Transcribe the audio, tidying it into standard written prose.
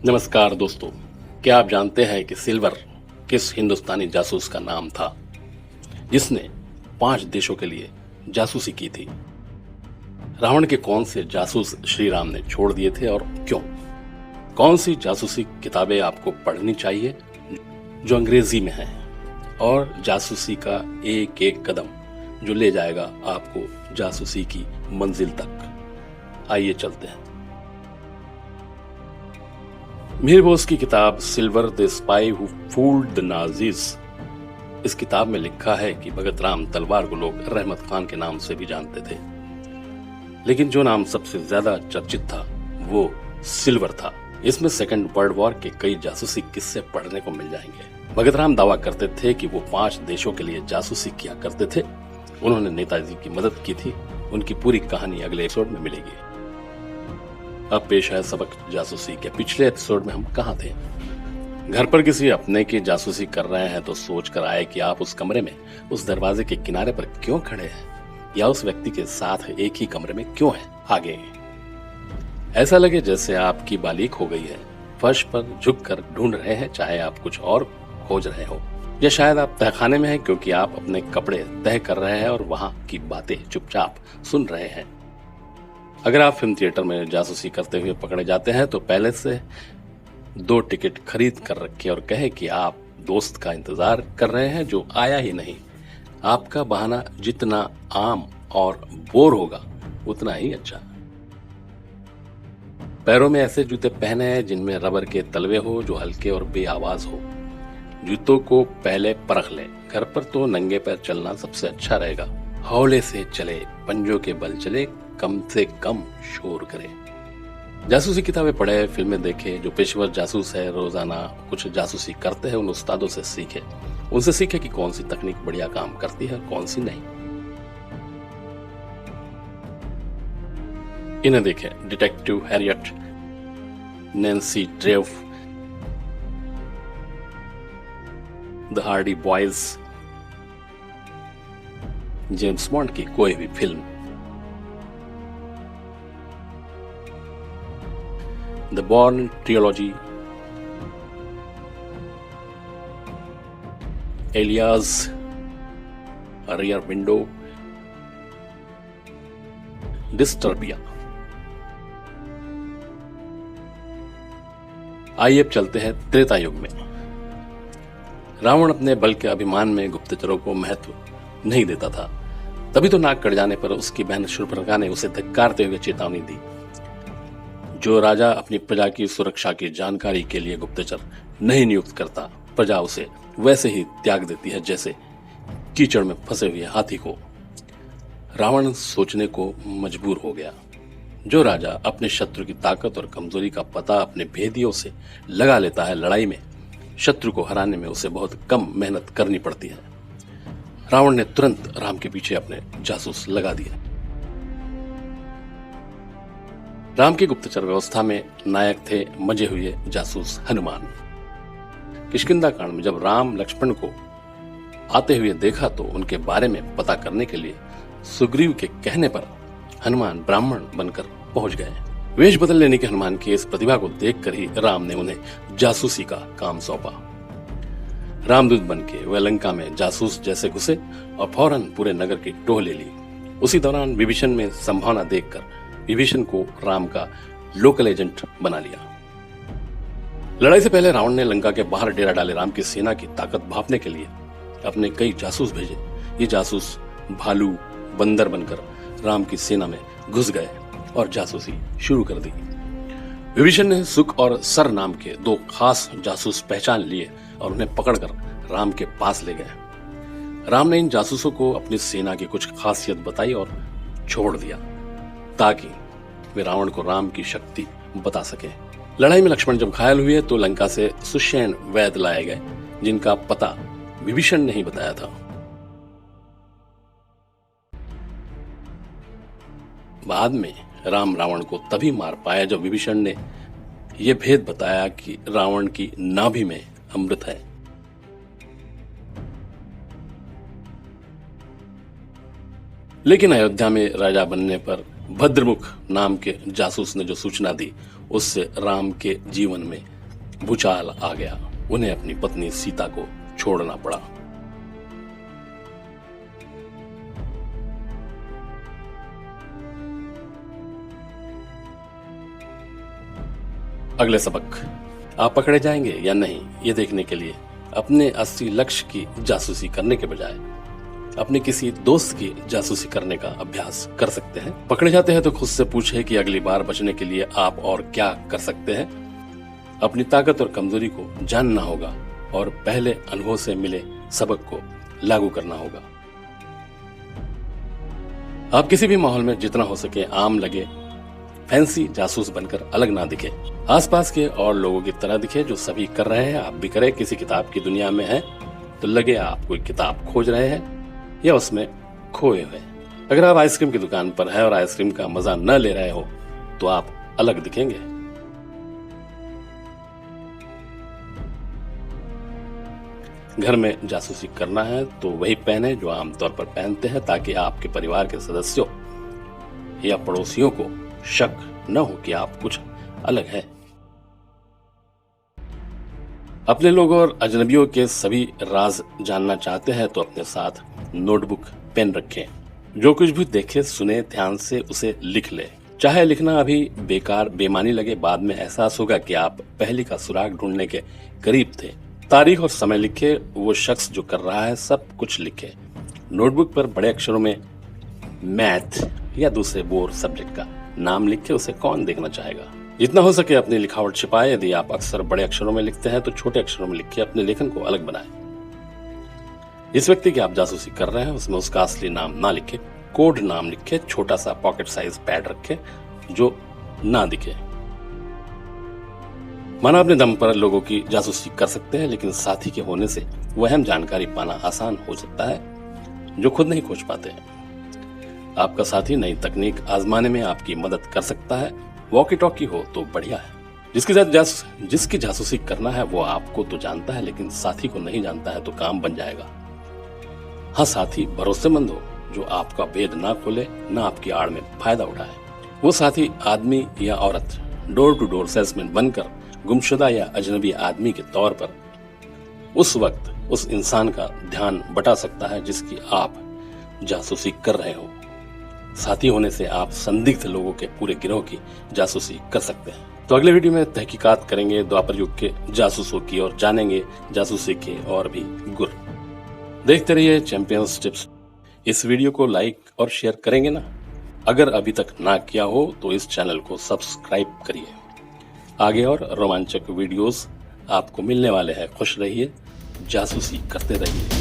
नमस्कार दोस्तों, क्या आप जानते हैं कि सिल्वर किस हिंदुस्तानी जासूस का नाम था जिसने 5 देशों के लिए जासूसी की थी? रावण के कौन से जासूस श्री राम ने छोड़ दिए थे और क्यों? कौन सी जासूसी किताबें आपको पढ़नी चाहिए जो अंग्रेजी में है, और जासूसी का एक एक कदम जो ले जाएगा आपको जासूसी की मंजिल तक। आइए चलते हैं। मीर बोस की किताब silver the spy who fooled the Nazis, इस किताब में लिखा है कि भगत राम तलवार को लोग रहमत खान के नाम से भी जानते थे, लेकिन जो नाम सबसे ज्यादा चर्चित था वो सिल्वर था। इसमें सेकंड वर्ल्ड वॉर के कई जासूसी किस्से पढ़ने को मिल जाएंगे। भगत राम दावा करते थे कि वो 5 देशों के लिए जासूसी किया करते थे। उन्होंने नेताजी की मदद की थी। उनकी पूरी कहानी अगले एपिसोड में मिलेगी। अब पेश है सबक जासूसी के। पिछले एपिसोड में हम कहाँ थे? घर पर किसी अपने की जासूसी कर रहे हैं तो सोच कर आए कि आप उस कमरे में, उस दरवाजे के किनारे पर क्यों खड़े हैं, या उस व्यक्ति के साथ एक ही कमरे में क्यों हैं। आगे ऐसा लगे जैसे आपकी बालीक हो गई है। फर्श पर झुक कर ढूंढ रहे हैं, चाहे आप कुछ और खोज रहे हो, या शायद आप तहखाने में हैं क्योंकि आप अपने कपड़े तह कर रहे हैं और वहां की बातें चुपचाप सुन रहे हैं। अगर आप फिल्म थिएटर में जासूसी करते हुए पकड़े जाते हैं तो पहले से 2 टिकट खरीद कर रखे और कहे कि आप दोस्त का इंतजार कर रहे हैं जो आया ही नहीं। आपका बहाना जितना आम और बोर होगा उतना ही अच्छा। पैरों में ऐसे जूते पहने हैं जिनमें रबर के तलवे हो, जो हल्के और बेआवाज हो। जूतों को पहले परख ले। घर पर तो नंगे पैर चलना सबसे अच्छा रहेगा। हौले से चले, पंजों के बल चले, कम से कम शोर करे। जासूसी किताबें पढ़े, फिल्में देखे। जो पेशेवर जासूस है रोजाना कुछ जासूसी करते हैं, उन उस्तादों से सीखे। उनसे सीखे कि कौन सी तकनीक बढ़िया काम करती है, कौन सी नहीं। इन्हें देखें: detective Harriet, Nancy Drew, the Hardy Boys, James Bond की कोई भी फिल्म, the Bourne Trilogy, Alias, Rear Window, Disturbia. आइए अब चलते हैं त्रेता युग में। रावण अपने बल के अभिमान में गुप्तचरों को महत्व नहीं देता था। तभी तो नाक कट जाने पर उसकी बहन शूर्पणखा ने उसे धिक्कारते हुए चेतावनी दी। जो राजा अपनी प्रजा की सुरक्षा की जानकारी के लिए गुप्तचर नहीं नियुक्त करता, प्रजा उसे वैसे ही त्याग देती है जैसे कीचड़ में फंसे हुए हाथी को। रावण सोचने को मजबूर हो गया। जो राजा अपने शत्रु की ताकत और कमजोरी का पता अपने भेदियों से लगा लेता है, लड़ाई में शत्रु को हराने में उसे बहुत कम मेहनत करनी पड़ती है। रावण ने तुरंत राम के पीछे अपने जासूस लगा दिए। राम की गुप्तचर व्यवस्था में नायक थे मजे हुए जासूस हनुमान। किष्किंधा कांड में जब राम लक्ष्मण को आते हुए देखा तो उनके बारे में पता करने के लिए सुग्रीव के कहने पर हनुमान ब्राह्मण बनकर पहुंच गए। वेश बदल लेने के हनुमान की इस प्रतिभा को देखकर ही राम ने उन्हें जासूसी का काम सौंपा। रामदूत बनके वे लंका में जासूस जैसे घुसे और फौरन पूरे नगर की टोह ले ली। उसी दौरान विभीषण में संभावना देखकर विभीषण को राम का लोकल एजेंट बना लिया। लड़ाई से पहले रावण ने लंका के बाहर डेरा डाले राम की सेना की ताकत भांपने के लिए अपने कई जासूस भेजे। ये जासूस भालू, बंदर बनकर राम की सेना में घुस गए और जासूसी शुरू कर दी। विभीषण ने सुख और सर नाम के 2 खास जासूस पहचान लिए और उन्हें पकड़कर राम के पास ले गए। राम ने इन जासूसों को अपनी सेना की कुछ खासियत बताई और छोड़ दिया ताकि वे रावण को राम की शक्ति बता सके। लड़ाई में लक्ष्मण जब घायल हुए तो लंका से सुषेण वैद्य लाए गए, जिनका पता विभीषण ने ही बताया था। बाद में राम रावण को तभी मार पाया जब विभीषण ने यह भेद बताया कि रावण की नाभि में अमृत है। लेकिन अयोध्या में राजा बनने पर भद्रमुख नाम के जासूस ने जो सूचना दी, उससे राम के जीवन में भूचाल आ गया। उन्हें अपनी पत्नी सीता को छोड़ना पड़ा। अगले सबक, आप पकड़े जाएंगे या नहीं ये देखने के लिए अपने असली लक्ष्य की जासूसी करने के बजाय अपने किसी दोस्त की जासूसी करने का अभ्यास कर सकते हैं। पकड़े जाते हैं तो खुद से पूछे कि अगली बार बचने के लिए आप और क्या कर सकते हैं। अपनी ताकत और कमजोरी को जानना होगा और पहले अनुभव से मिले सबक को लागू करना होगा। आप किसी भी माहौल में जितना हो सके आम लगे, फैंसी जासूस बनकर अलग ना दिखे, आसपास के और लोगों की तरह दिखे। जो सभी कर रहे हैं आप भी करें। किसी किताब की दुनिया में है तो लगे आप कोई किताब खोज रहे हैं या उसमें खोए हुए। अगर आप आइसक्रीम की दुकान पर है और आइसक्रीम का मजा न ले रहे हो तो आप अलग दिखेंगे। घर में जासूसी करना है तो वही पहने जो आमतौर पर पहनते हैं, ताकि आपके परिवार के सदस्यों या पड़ोसियों को शक न हो कि आप कुछ अलग है। अपने लोगों और अजनबियों के सभी राज जानना चाहते हैं तो अपने साथ नोटबुक, पेन रखें। जो कुछ भी देखे सुने ध्यान से उसे लिख ले। चाहे लिखना अभी बेकार बेमानी लगे, बाद में एहसास होगा कि आप पहली का सुराग ढूंढने के करीब थे। तारीख और समय लिखे, वो शख्स जो कर रहा है सब कुछ लिखे। नोटबुक पर बड़े अक्षरों में मैथ या दूसरे बोर सब्जेक्ट का नाम लिखे। उसे कौन देखना चाहेगा। जितना हो सके अपनी लिखावट छिपाए। यदि आप अक्सर बड़े अक्षरों में लिखते हैं तो छोटे अक्षरों में लिखिए। अपने लेखन को अलग बनाएं। जिस व्यक्ति की आप जासूसी कर रहे हैं उसमें उसका असली नाम ना लिखे, कोड नाम लिखे। छोटा सा पॉकेट साइज पैड रखे जो ना दिखे। माना अपने दम पर लोगों की जासूसी कर सकते हैं, लेकिन साथी के होने से वह अहम जानकारी पाना आसान हो सकता है जो खुद नहीं खोज पाते हैं। आपका साथी नई तकनीक आजमाने में आपकी मदद कर सकता है। वॉकी टॉकी हो तो बढ़िया है। जिसकी जासूसी करना है वो आपको तो जानता है, लेकिन साथी को नहीं जानता है तो काम बन जाएगा। हाँ, साथी भरोसेमंद हो जो आपका भेद ना खोले, ना आपकी आड़ में फायदा उठाए। वो साथी आदमी या औरत डोर टू डोर सेल्समैन बनकर गुमशुदा या अजनबी आदमी के तौर पर उस वक्त उस इंसान का ध्यान बटा सकता है जिसकी आप जासूसी कर रहे हो। साथी होने से आप संदिग्ध लोगों के पूरे गिरोह की जासूसी कर सकते हैं। तो अगले वीडियो में तहकीकात करेंगे द्वापर युग के जासूसों की और जानेंगे जासूसी के और भी गुर। देखते रहिए चैंपियंस टिप्स। इस वीडियो को लाइक और शेयर करेंगे ना? अगर अभी तक ना किया हो तो इस चैनल को सब्सक्राइब करिए। आगे और रोमांचक वीडियोस आपको मिलने वाले हैं। खुश रहिए, जासूसी करते रहिए।